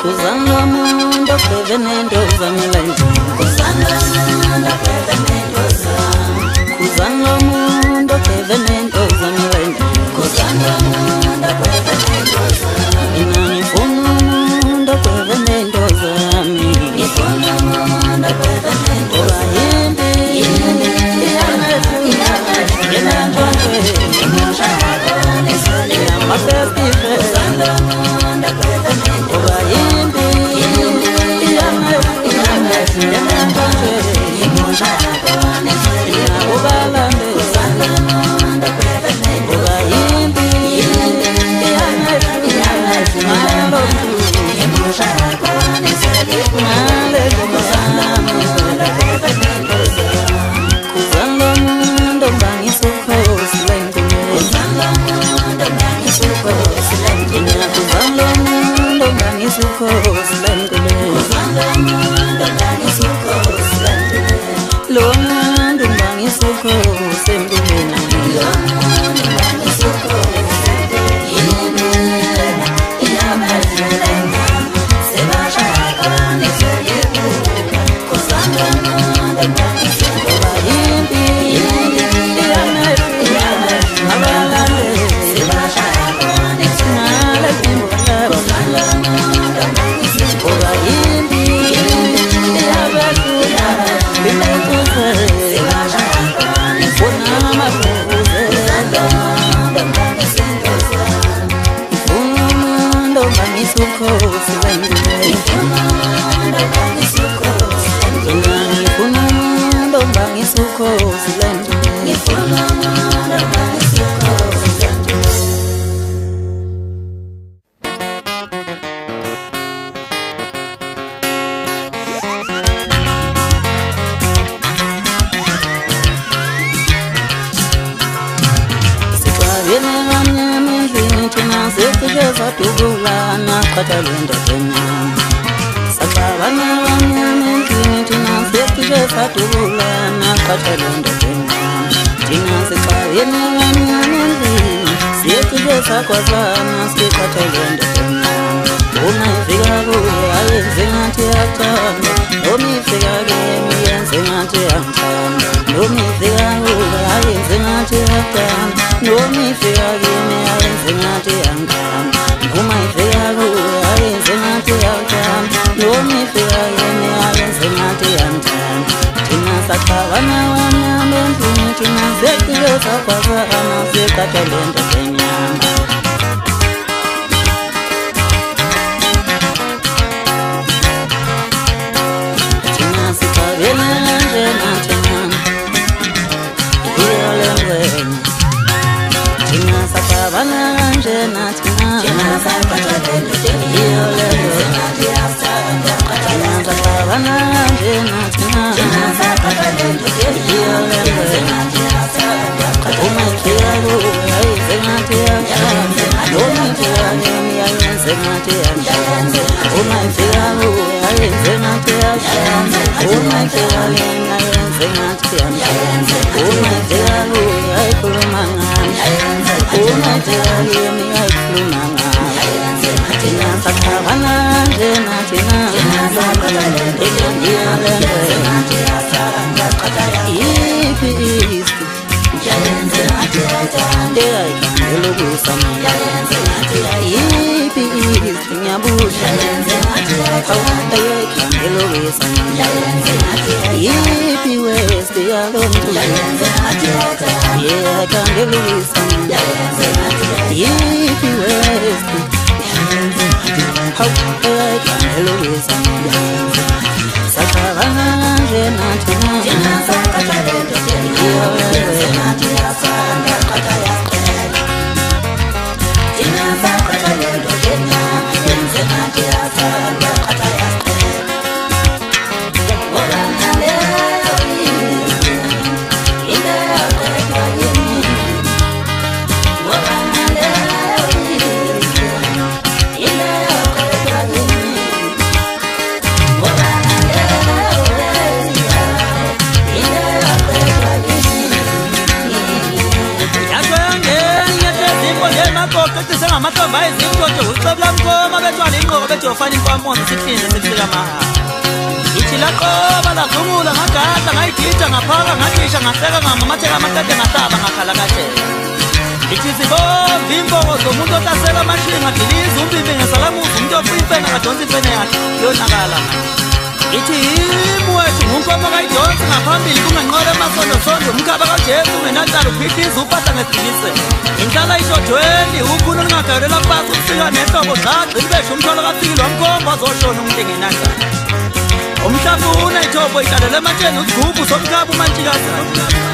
Kuzanwa mundo kwevenendoza milenje Kuzanwa mundo kwevenendoza Kuzanwa mundo kwevenendoza milenje Kuzanwa mundo kwevenendoza Inanifuna mundo kwevenendoza Nifuna mundo kwevenendoza Yindi Yindi Yanefuna Yenandonwe Imushaka Nisoli Yamafestife Kuzanwa mundo kwevenendoza Yindi Yindi Yanefuna Yenandonwe Imushaka Nisoli Yamubalande Kuzanwa mundo kwevenendoza Yindi Yindi Yanefuna Imushaka Nisoli Kuzanwa mundo kwevenendoza Kuzanwa mundo bangisukhosi lengume Kuzanwa mundo bangisukhosi lengume Kuzanwa mundo bangisukhosi lengume Kuzanwa mundo bangisukhosi lengume Lo mundo bangisukhosi lengume Lo mundo bangisukhosi lengume Iyamazulenga Sebashaka niselibuka Kuzanwa mundo bangisukhosi Yindi Yindi Yanefuna Abalande Sebashaka niselibuka Kuzanwa mundo bangisukhosi Yindi Yindi Yanefuna Bimekuze Sebashaka niselibuka Mafuze Kuzanwa mundo bangisukhosi Umundo bangisukhosi lengume Umundo bangisukhosi lengume Umundo bangisukhosi lengume Umundo bangisukhosi lengume Sikwabene bamnyamezini thina sekujeza tubulana khathalenda kenyama Sakwabane bamnyamezini thina sekujeza tubulana khathalenda kenyama Thina sikwabene bamnyamezini sekujeza kwazana sikhathalenda kenyama Uma ifika kuye ayenze ngathi yathanda Noma ifika kimi yenze ngathi yangithanda Noma ifika kuye ayenze ngathi yathanda Noma ifika kimi ayenze ngathi yangithanda Noma ifika kuye ayenze ngathi yathanda Noma ifika kimi ayenze ngathi yangithanda Thina saxabana wamnyamezini thina sekujeza kwazana sikhathalenda kenyama amathomba izintoto ucebula mkoma bethwala inqoko bejofana impamponza siphinde sibisika mahala ithi laqoba lavungula ngagada ngayigida ngaphaka ngadisha ngahleka ngamamatheka amakade ngahlaba ngakhala kade ithi zibomba imbongo zomuntu otasela amashinga diliza umbimbi ngesalamuza umuntu ofuyifena ngadonsa imfene yakhe yonakala ithi imwethu ngunkoma kayidonsa ngaphambili kunganqola emasondosondo umkhaba kajesu ungenatala uphithiza upahla ngesilise inhlala ishodweni ukhuna olungagalela pasi ukufika nehlobo zagcina besho umthwalo kafikile wamkhomba azoshona umuntu engenandala umhlafuna ithobo ihlalela ematsheni usigubhu somkhaba umantshikaza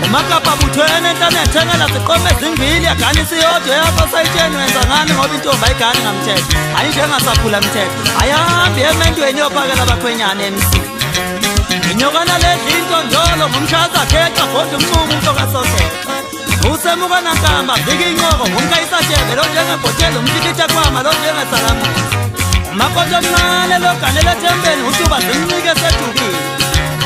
umakapa buthwene entanethengela ziqome ezimbili yaganisa iyodwa yapha sayitsheni wenza ngani ngoba intombi ayigani ngamthetho ayinjengasaphula mthetho ayihambi ementweni yophakela abakhwenyane emsini inyokana ledla into njolo ngumshaza khexa kodwa umcumo umuntu okasokhetha usemuka nankamba vika inqoko ngumkayisashebe lo njengebhotela umtikitha kwama lo njengesalamuzi umakotho omncane loganele ethembeni utuba zimncike esedukile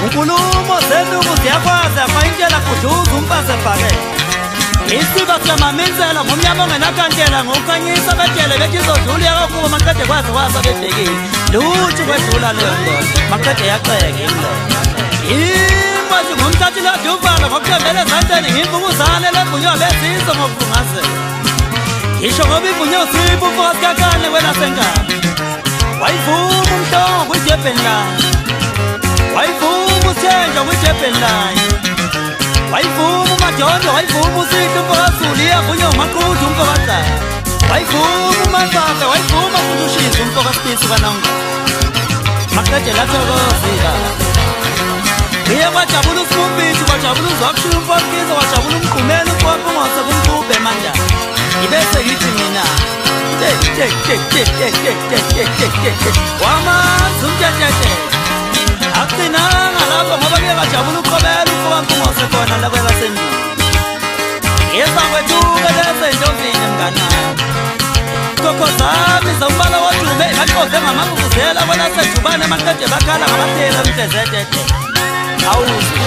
unkulumo zenuku ziyakwazi afayintela kuduza umfazi ebhakele isiba siyamamenzela ngomnyama ongenakankela ngokukhanyisa betele bethi izodlula yakakuba maqede kwazi kwasa bedekile lutho kwedlula leyo ndoda maqede yaqeka imbathi ngomthathi laduvala ngokuthembele ezandleni ngimvunguzane legunywa bezizo ngokuvungazela ngisho ngoba ivunywa usipho umfokazi kakane kwelasenkaba wayivuma umhlongo kwijebheni layo wayivuma uthenjwa kwijebheni layo wayivuma umadondo wayivuma usihle umfokazulu iyavunywa umaquthu umfokazana wayivuma umanzaza wayivuma futhi ushize umfokasipisi kanongo maqede lathokozika iye kwajabula usimumpithu kwajabula uzwakushila umfokizo kwajabula umgqumela umfopungose kumkube manjani ibese ngithi mina wamanzi umtetete akucinanga lapho ngoba kuye kwajabula uqobela umfokampungose khona lakwelasendulo yezakwetuke lesenjovini mnganami koko zami zombala wodume baqoze ngamavuvuzela kwelasedubane amaqede bakhala ngabatela umtezetete awuzi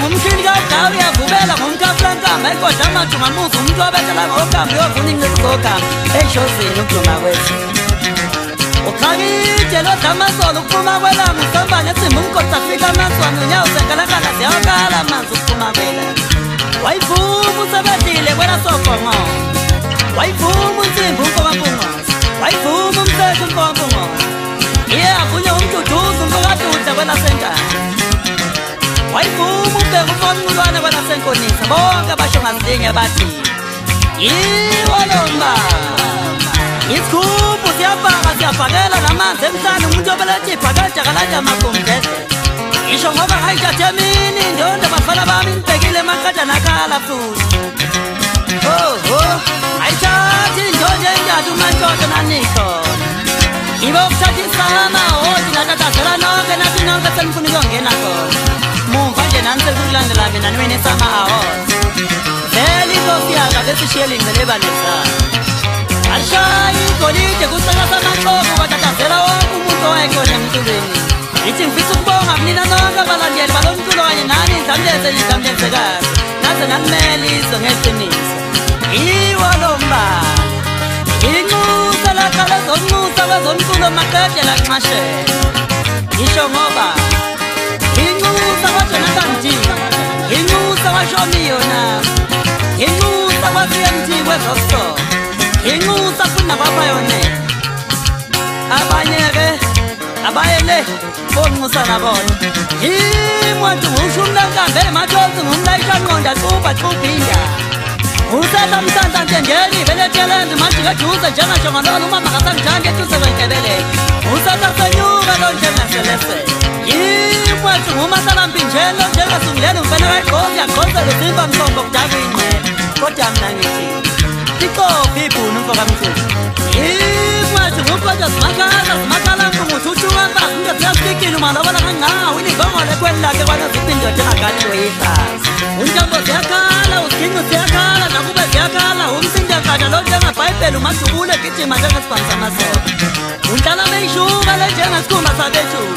ngumshini kadala uyavubela ngomkafulankamba ikodwa amathu ngamuza umuntu wabethela ngokamba uyovuna incipho zogamba ey'shozini ukuduma kwethu uxakide lodla amasolo ukuphuma kwelanga usambane esimba umgodi afika amaswane unyawo senkalakala ziyawakala amanzi ukuphuma kwela wayivuma usebedile kwela sofongo wayivuma unsimbi umfokampungose wayivuma umseshi umfokampungose iye avunywa umduduza umfokadudla kwelasenkaba wayivuma ubheka umfonculwane kwelasenkonisa bonke abasho ngazilinge bathi yiwo lomba isigubhu siyabhaka siyabhakela namanzi emhlane umuntu obelethi ibhakade akalaja magumdede ngisho ngoba ngayithathe emini indonda bafana bami nibhekile emaqada nakala futhi oho ayithathi indonda enjani umantoto nanikhona ibe ukuthatha isama oti natatazela nonke nathi nonke senifuna ukuyongena khona mumva nje nani sekulandela mina niwene esama awards vele inkosi yaka besishiyela ingcelebalezana alishayi igolide kusaka samaxoko kwatatazela wonke umuntu owayekhona emculweni ithi ngifisa ukubonga kunina nonke abalandeli balo mculo kanye nani idlamleze lidlamlezekazi naze nalimele izwe ngeqiniso iwo lombala inxusa laqala zonxusa kwezomculo maqede lanxashela ngisho ngoba inxusa kwaJonathan D inxusa kwaShomiyo nasi inxusa kwaCMT kwezosoka inxusa futhi nakwapayonela abanye-ke abayele bonxusa nabona imwantu ngusho umlankambe emathosi ngumlayishanqonda xuba indaba usehla mhlanhla ntendeni belethelenzi manjikeduze njengajonganolo umama kasangithandi eduze kwenkebelele usehla senyuka lo njengaselesele imwantu ngumasalampinjeni lo njengasunguleni umfene kayigqozi yagqozela usimba mhlombo kudaka ingcele kodwa mna ngithi iqophi ibhunu umfokamthulu imwantu ngumfotsha zimakhala mpunguthi utshukamfazi into ziyasikikile umalobala kangawo iningongole kweli lakhe kwanaziphi indoda engaganiwe yihlazi untambo ziyakhala usigincu ziyakhala nakube ziyakhala umsindakada lo njengebhayibheli umajubule gijima njengesibhamu samasoka unhlala beyishuka le njengesikhumba sabethulu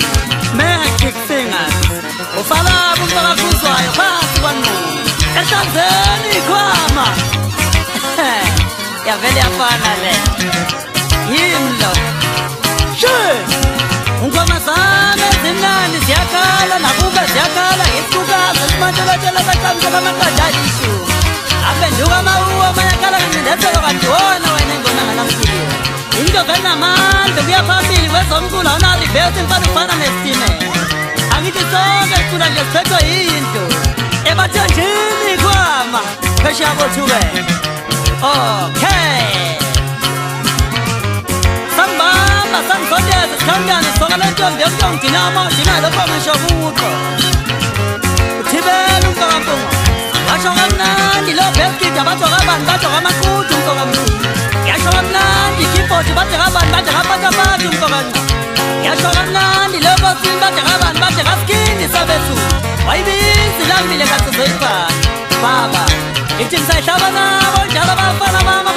magic singers ufala liyafana le yimlo ungoma zami ezimnandi ziyakhala nakuba ziyakhala ngesikhukhaza simantshelotshela baqamisa bamaqadalishu apenduka amawuwo amanyakhala kancindezelo kanti wona wena engona ngalamfiliwe into kanamandla kuya phambili kwezomculo awunalibesi imfana ufana nesitimela angithi sonke sicula nje siphethwe yinto ebathenjini kwama phesheya kothukela okay sambamba sangizondeza sikhangane soka le ntombi yokuyongidinamo ndinalokho ngisho kukho uthibela umfokampungo yasho kamnandi lo beskid abatsho kabani batsho kamaqudu umfokampungo yasho kamnandi ikibhodi bade kabani bade kapatapati umfokanca yasho kamnandi lokosini bade kabani bade kaskini sabethu wayibizi lambile kasizoyibhana baba ithi ngisayihlaba nabo njalo abafana bama